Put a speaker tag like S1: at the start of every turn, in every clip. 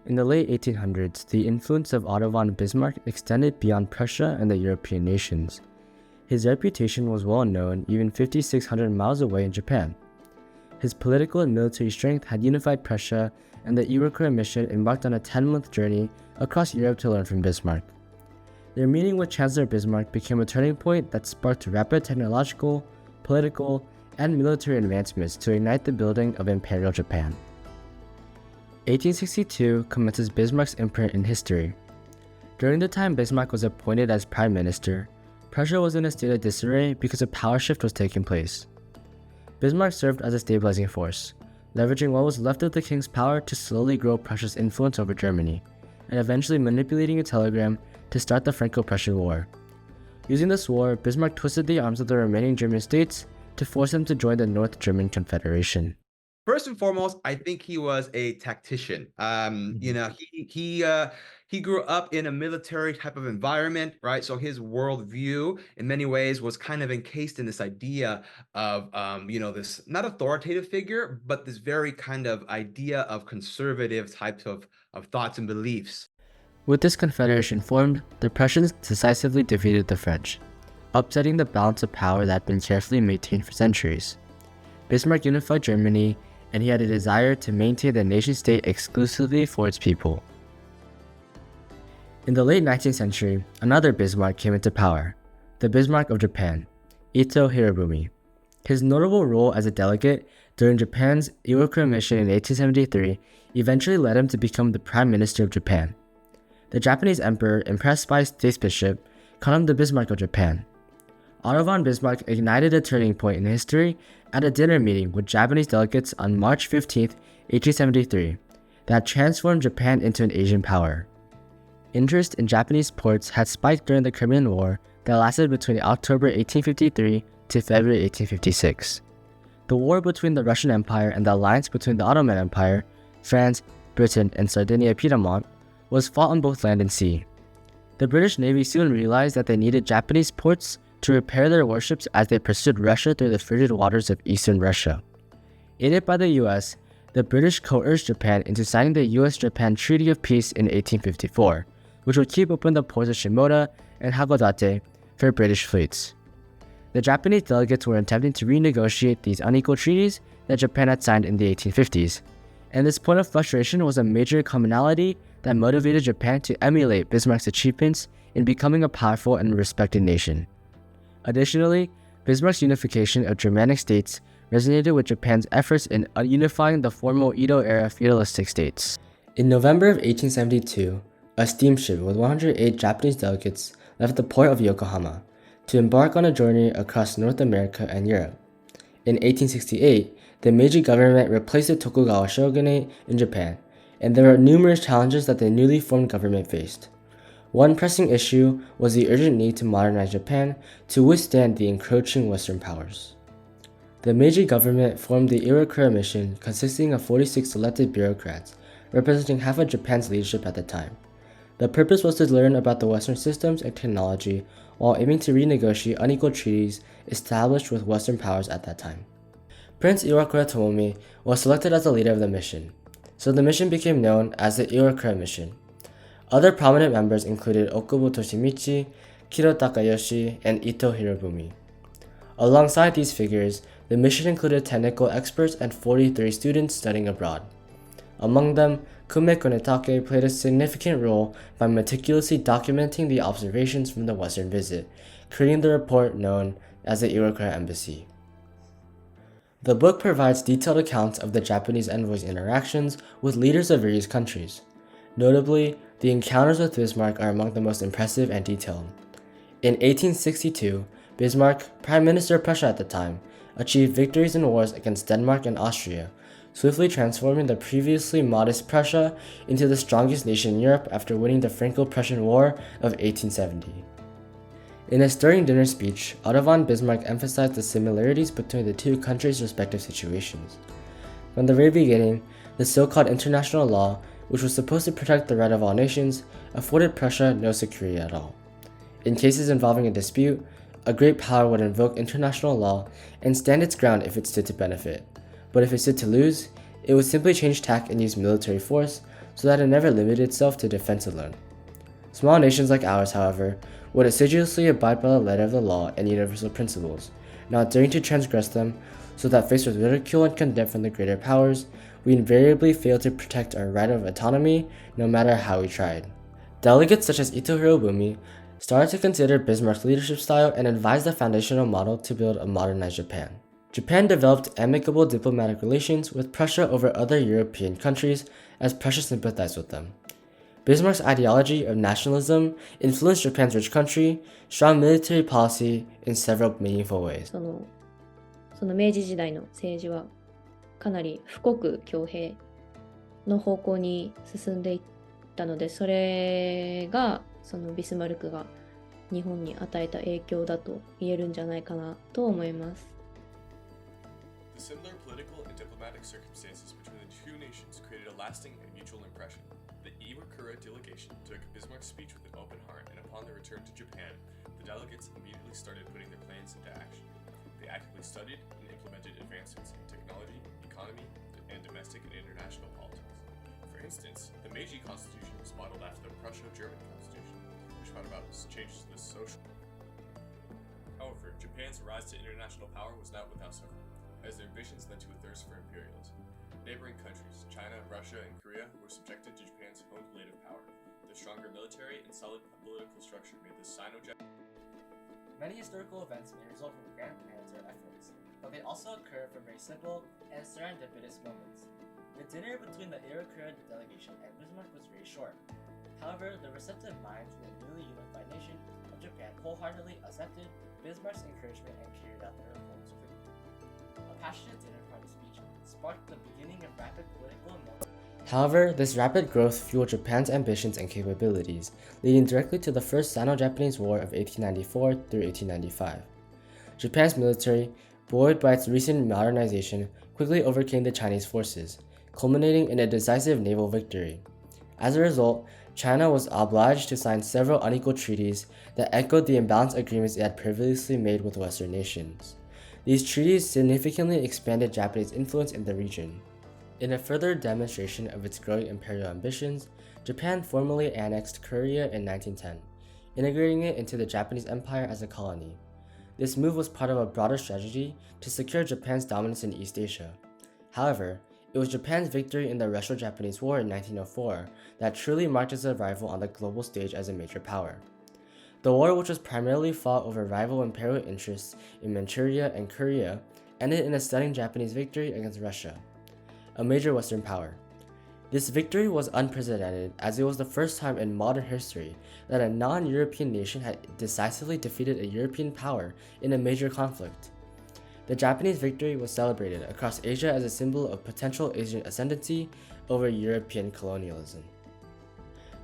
S1: In the late 1800s, the influence of Otto von Bismarck extended beyond Prussia and the European nations. His reputation was well known even 5,600 miles away in Japan. His political and military strength had unified Prussia, and the Iroquois mission embarked on a 10-month journey across Europe to learn from Bismarck. Their meeting with Chancellor Bismarck became a turning point that sparked rapid technological, political, and military advancements to ignite the building of Imperial Japan. 1862 commences Bismarck's imprint in history. During the time Bismarck was appointed as Prime Minister, Prussia was in a state of disarray because a power shift was taking place. Bismarck served as a stabilizing force, leveraging what was left of the king's power to slowly grow Prussia's influence over Germany, and eventually manipulating a telegram to start the Franco-Prussian War. Using this war, Bismarck twisted the arms of the remaining German states to force them to join the North German Confederation.
S2: First and foremost, I think he was a tactician. He grew up in a military type of environment, right? So his worldview, in many ways, was kind of encased in this idea of, this not authoritative figure, but this very kind of idea of conservative types of thoughts and beliefs.
S1: With this confederation formed, the Prussians decisively defeated the French, upsetting the balance of power that had been carefully maintained for centuries. Bismarck unified Germany, and he had a desire to maintain the nation-state exclusively for its people. In the late 19th century, another Bismarck came into power, the Bismarck of Japan, Ito Hirobumi. His notable role as a delegate during Japan's Iroquois mission in 1873 eventually led him to become the Prime Minister of Japan. The Japanese emperor, impressed by his statesmanship, called him the Bismarck of Japan. Otto von Bismarck ignited a turning point in history at a dinner meeting with Japanese delegates on March 15, 1873, that transformed Japan into an Asian power. Interest in Japanese ports had spiked during the Crimean War that lasted between October 1853 to February 1856. The war between the Russian Empire and the alliance between the Ottoman Empire, France, Britain, and Sardinia-Piedmont was fought on both land and sea. The British Navy soon realized that they needed Japanese ports to repair their warships as they pursued Russia through the frigid waters of eastern Russia. Aided by the US, the British coerced Japan into signing the US-Japan Treaty of Peace in 1854, which would keep open the ports of Shimoda and Hakodate for British fleets. The Japanese delegates were attempting to renegotiate these unequal treaties that Japan had signed in the 1850s, and this point of frustration was a major commonality that motivated Japan to emulate Bismarck's achievements in becoming a powerful and respected nation. Additionally, Bismarck's unification of Germanic states resonated with Japan's efforts in unifying the former Edo-era feudalistic states. In November of 1872, a steamship with 108 Japanese delegates left the port of Yokohama to embark on a journey across North America and Europe. In 1868, the Meiji government replaced the Tokugawa shogunate in Japan, and there were numerous challenges that the newly formed government faced. One pressing issue was the urgent need to modernize Japan to withstand the encroaching Western powers. The Meiji government formed the Iroquois mission, consisting of 46 elected bureaucrats, representing half of Japan's leadership at the time. The purpose was to learn about the Western systems and technology while aiming to renegotiate unequal treaties established with Western powers at that time. Prince Iroquois Tomomi was selected as the leader of the mission, so the mission became known as the Iroquois mission. Other prominent members included Okubo Toshimichi, Kiro Takayoshi, and Ito Hirobumi. Alongside these figures, the mission included technical experts and 43 students studying abroad. Among them, Kume Konetake played a significant role by meticulously documenting the observations from the Western visit, creating the report known as the Iroquois Embassy. The book provides detailed accounts of the Japanese envoy's interactions with leaders of various countries. Notably, the encounters with Bismarck are among the most impressive and detailed. In 1862, Bismarck, Prime Minister of Prussia at the time, achieved victories in wars against Denmark and Austria, swiftly transforming the previously modest Prussia into the strongest nation in Europe after winning the Franco-Prussian War of 1870. In a stirring dinner speech, Otto von Bismarck emphasized the similarities between the two countries' respective situations. From the very beginning, the so-called international law, which was supposed to protect the right of all nations, afforded Prussia no security at all. In cases involving a dispute, a great power would invoke international law and stand its ground if it stood to benefit. But if it stood to lose, it would simply change tack and use military force, so that it never limited itself to defense alone. Small nations like ours, however, would assiduously abide by the letter of the law and universal principles, not daring to transgress them, so that faced with ridicule and contempt from the greater powers, we invariably failed to protect our right of autonomy, no matter how we tried. Delegates such as Ito Hirobumi started to consider Bismarck's leadership style and advised the foundational model to build a modernized Japan. Japan developed amicable diplomatic relations with Prussia over other European countries as Prussia sympathized with them. Bismarck's ideology of nationalism influenced Japan's rich country, strong military policy in several meaningful ways.
S3: その明治時代の政治はかなり富国強兵の方向に進んでいったので、それがそのビスマルクが日本に与えた影響だと言えるんじゃないかなと思います。
S4: The similar political and diplomatic circumstances between the two nations created a lasting and mutual impression. The Iwakura delegation took Bismarck's speech with an open heart, and upon their return to Japan, the delegates immediately started putting their plans into action. They actively studied and implemented advancements in technology, economy, and domestic and international politics. For instance, the Meiji Constitution was modeled after the Prusso-German Constitution, which brought about changes to the social. However, Japan's rise to international power was not without suffering, as their ambitions led to a thirst for imperialism. Neighboring countries, China, Russia, and Korea, were subjected to Japan's own native power. Their stronger military and solid political structure made the Sino-Japanese.
S1: Many historical events may result from grand plans or efforts, but they also occur from very simple and serendipitous moments. The dinner between the Iwakura delegation and Bismarck was very short. However, the receptive minds of the newly unified nation of Japan wholeheartedly accepted Bismarck's encouragement and carried out their reforms quickly. A passionate dinner party speech sparked the beginning of rapid political momentum. However, this rapid growth fueled Japan's ambitions and capabilities, leading directly to the First Sino-Japanese War of 1894 through 1895. Japan's military, buoyed by its recent modernization, quickly overcame the Chinese forces, culminating in a decisive naval victory. As a result, China was obliged to sign several unequal treaties that echoed the imbalanced agreements it had previously made with Western nations. These treaties significantly expanded Japanese influence in the region. In a further demonstration of its growing imperial ambitions, Japan formally annexed Korea in 1910, integrating it into the Japanese Empire as a colony. This move was part of a broader strategy to secure Japan's dominance in East Asia. However, it was Japan's victory in the Russo-Japanese War in 1904 that truly marked its arrival on the global stage as a major power. The war, which was primarily fought over rival imperial interests in Manchuria and Korea, ended in a stunning Japanese victory against Russia, a major Western power. This victory was unprecedented, as it was the first time in modern history that a non-European nation had decisively defeated a European power in a major conflict. The Japanese victory was celebrated across Asia as a symbol of potential Asian ascendancy over European colonialism.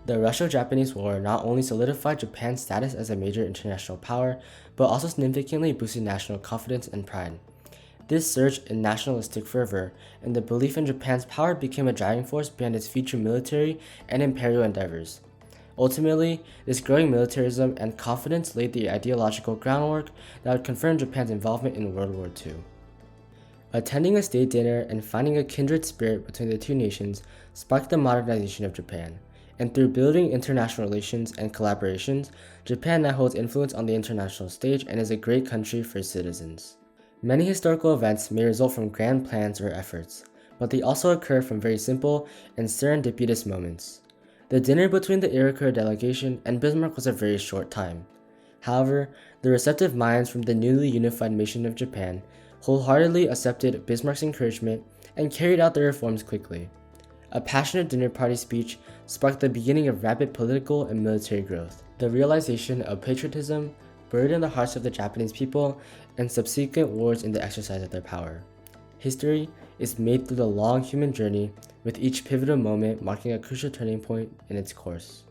S1: The Russo-Japanese War not only solidified Japan's status as a major international power, but also significantly boosted national confidence and pride. This surge in nationalistic fervor and the belief in Japan's power became a driving force behind its future military and imperial endeavors. Ultimately, this growing militarism and confidence laid the ideological groundwork that would confirm Japan's involvement in World War II. Attending a state dinner and finding a kindred spirit between the two nations sparked the modernization of Japan, and through building international relations and collaborations, Japan now holds influence on the international stage and is a great country for its citizens. Many historical events may result from grand plans or efforts, but they also occur from very simple and serendipitous moments. The dinner between the Iwakura delegation and Bismarck was a very short time. However, the receptive minds from the newly unified nation of Japan wholeheartedly accepted Bismarck's encouragement and carried out the reforms quickly. A passionate dinner party speech sparked the beginning of rapid political and military growth. The realization of patriotism buried in the hearts of the Japanese people and subsequent wars in the exercise of their power. History is made through the long human journey, with each pivotal moment marking a crucial turning point in its course.